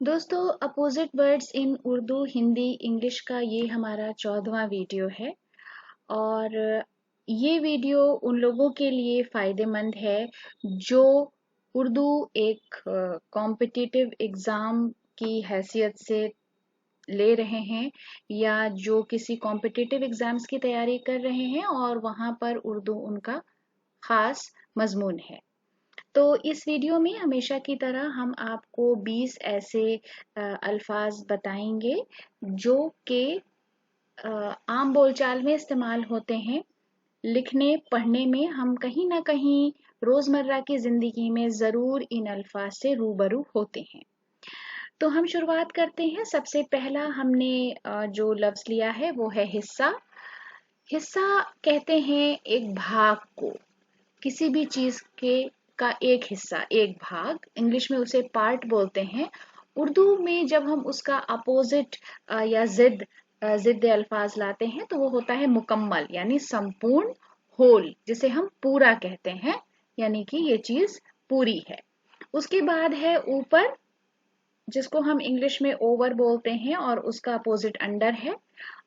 दोस्तों, opposite words in Urdu, Hindi, English का ये हमारा 14वां वीडियो है। और ये वीडियो उन लोगों के लिए फ़ायदेमंद है जो उर्दू एक कॉम्पिटिटिव एग्ज़ाम की हैसियत से ले रहे हैं, या जो किसी कॉम्पिटिटिव एग्ज़ाम्स की तैयारी कर रहे हैं और वहाँ पर उर्दू उनका ख़ास मज़मून है। तो इस वीडियो में हमेशा की तरह हम आपको 20 ऐसे अल्फाज बताएंगे जो कि आम बोलचाल में इस्तेमाल होते हैं। लिखने पढ़ने में हम कहीं ना कहीं रोजमर्रा की जिंदगी में जरूर इन अल्फाज से रूबरू होते हैं। तो हम शुरुआत करते हैं। सबसे पहला हमने जो लफ्ज लिया है वो है हिस्सा। हिस्सा कहते हैं एक भाग को, किसी भी चीज के का एक हिस्सा, एक भाग। इंग्लिश में उसे पार्ट बोलते हैं। उर्दू में जब हम उसका अपोजिट या जिद अल्फाज लाते हैं तो वो होता है मुकम्मल, यानी संपूर्ण, होल, जिसे हम पूरा कहते हैं, यानी कि ये चीज पूरी है। उसके बाद है ऊपर, जिसको हम इंग्लिश में ओवर बोलते हैं, और उसका अपोजिट अंडर है।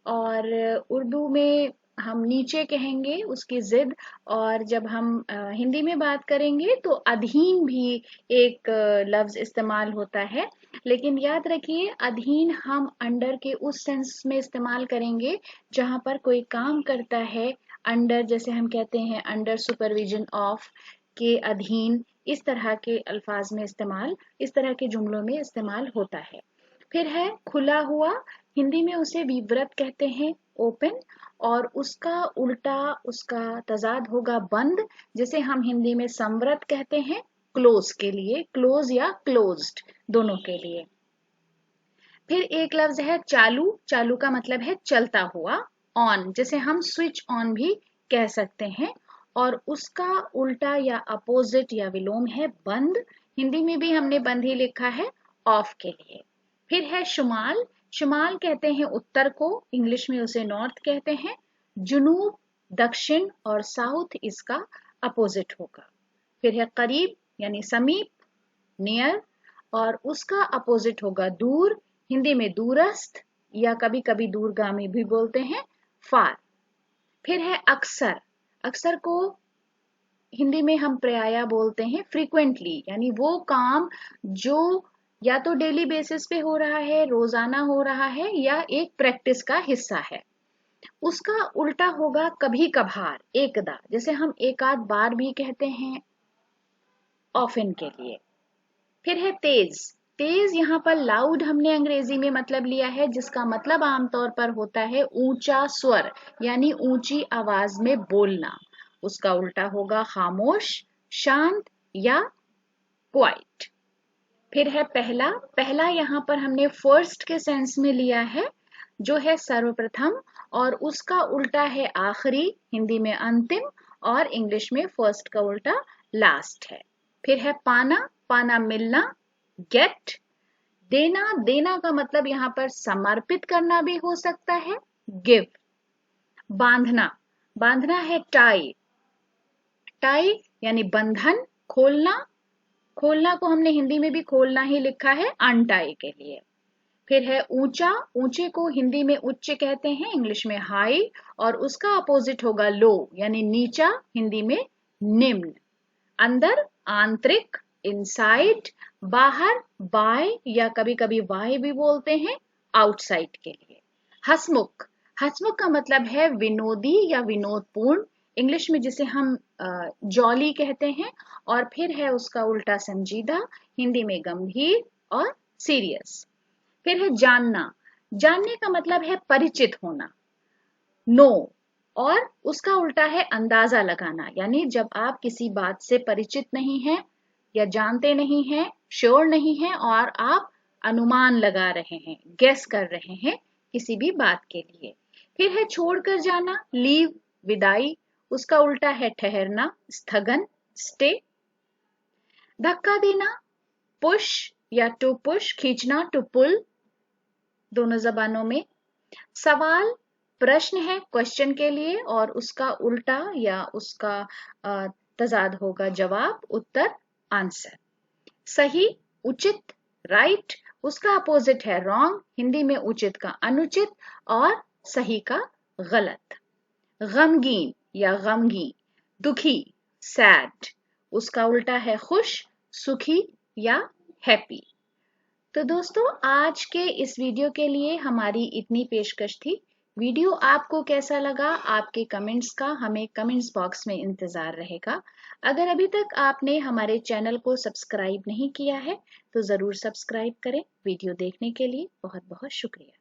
और उर्दू में हम नीचे कहेंगे उसकी जिद। और जब हम हिंदी में बात करेंगे तो अधीन भी एक लफ्ज इस्तेमाल होता है। लेकिन याद रखिए, अधीन हम अंडर के उस सेंस में इस्तेमाल करेंगे जहां पर कोई काम करता है अंडर, जैसे हम कहते हैं अंडर सुपरविजन ऑफ, के अधीन। इस तरह के अल्फाज में इस्तेमाल, इस तरह के जुमलों में इस्तेमाल होता है। फिर है खुला हुआ। हिंदी में उसे विवृत कहते हैं, ओपन। और उसका उल्टा, उसका तजाद होगा बंद, जिसे हम हिंदी में संवृत कहते हैं, क्लोज के लिए, क्लोज या क्लोज्ड दोनों के लिए। फिर एक लफ्ज है चालू। चालू का मतलब है चलता हुआ, ऑन, जिसे हम स्विच ऑन भी कह सकते हैं। और उसका उल्टा या अपोजिट या विलोम है बंद। हिंदी में भी हमने बंद ही लिखा है, ऑफ के लिए। फिर है शुमाल। शुमाल कहते हैं उत्तर को, इंग्लिश में उसे नॉर्थ कहते हैं। जुनूब, दक्षिण, और साउथ इसका अपोजिट होगा। फिर है करीब यानी समीप, नियर, और उसका अपोजिट होगा दूर। हिंदी में दूरस्थ, या कभी कभी दूरगामी भी बोलते हैं, फार। फिर है अक्सर। अक्सर को हिंदी में हम प्रायः बोलते हैं फ्रीक्वेंटली, यानी वो काम जो या तो डेली बेसिस पे हो रहा है, रोजाना हो रहा है, या एक प्रैक्टिस का हिस्सा है। उसका उल्टा होगा कभी कभार, एकदा, जैसे हम एक आध बार भी कहते हैं, ऑफन के लिए। फिर है तेज। तेज यहाँ पर लाउड हमने अंग्रेजी में मतलब लिया है, जिसका मतलब आमतौर पर होता है ऊंचा स्वर, यानी ऊंची आवाज में बोलना। उसका उल्टा होगा खामोश, शांत, या क्वाइट। फिर है पहला। पहला यहाँ पर हमने फर्स्ट के सेंस में लिया है, जो है सर्वप्रथम। और उसका उल्टा है आखिरी, हिंदी में अंतिम, और इंग्लिश में फर्स्ट का उल्टा लास्ट है। फिर है पाना। पाना मिलना, गेट। देना। देना का मतलब यहाँ पर समर्पित करना भी हो सकता है, गिव। बांधना। बांधना है टाई। टाई यानी बंधन, खोलना। खोलना को हमने हिंदी में भी खोलना ही लिखा है, अनटाई के लिए। फिर है ऊंचा। ऊंचे को हिंदी में उच्च कहते हैं, इंग्लिश में हाई। और उसका अपोजिट होगा लो, यानी नीचा, हिंदी में निम्न। अंदर, आंतरिक, इनसाइड। बाहर, बाय, या कभी कभी वाई भी बोलते हैं, आउटसाइड के लिए। हंसमुख। हंसमुख का मतलब है विनोदी या विनोदपूर्ण, इंग्लिश में जिसे हम जॉली कहते हैं। और फिर है उसका उल्टा संजीदा, हिंदी में गंभीर और सीरियस। फिर है जानना। जानने का मतलब है परिचित होना, नो। और उसका उल्टा है अंदाजा लगाना, यानी जब आप किसी बात से परिचित नहीं हैं, या जानते नहीं हैं, श्योर नहीं हैं, और आप अनुमान लगा रहे हैं, गेस कर रहे हैं किसी भी बात के लिए। फिर है छोड़कर जाना, लीव, विदाई। उसका उल्टा है ठहरना, स्थगन, स्टे। धक्का देना, पुश या टू पुश, खींचना, टू पुल, दोनों जबानों में। सवाल, प्रश्न है, क्वेश्चन के लिए, और उसका उल्टा या उसका तजाद होगा जवाब, उत्तर, आंसर। सही, उचित, राइट। उसका अपोजिट है रॉन्ग, हिंदी में उचित का अनुचित और सही का गलत। गमगीन या गमगी, दुखी सैड, उसका उल्टा है खुश, सुखी या हैप्पी। तो दोस्तों आज के इस वीडियो के लिए हमारी इतनी पेशकश थी। वीडियो आपको कैसा लगा, आपके कमेंट्स का हमें कमेंट्स बॉक्स में इंतजार रहेगा। अगर अभी तक आपने हमारे चैनल को सब्सक्राइब नहीं किया है तो ज़रूर सब्सक्राइब करें। वीडियो देखने के लिए बहुत बहुत शुक्रिया।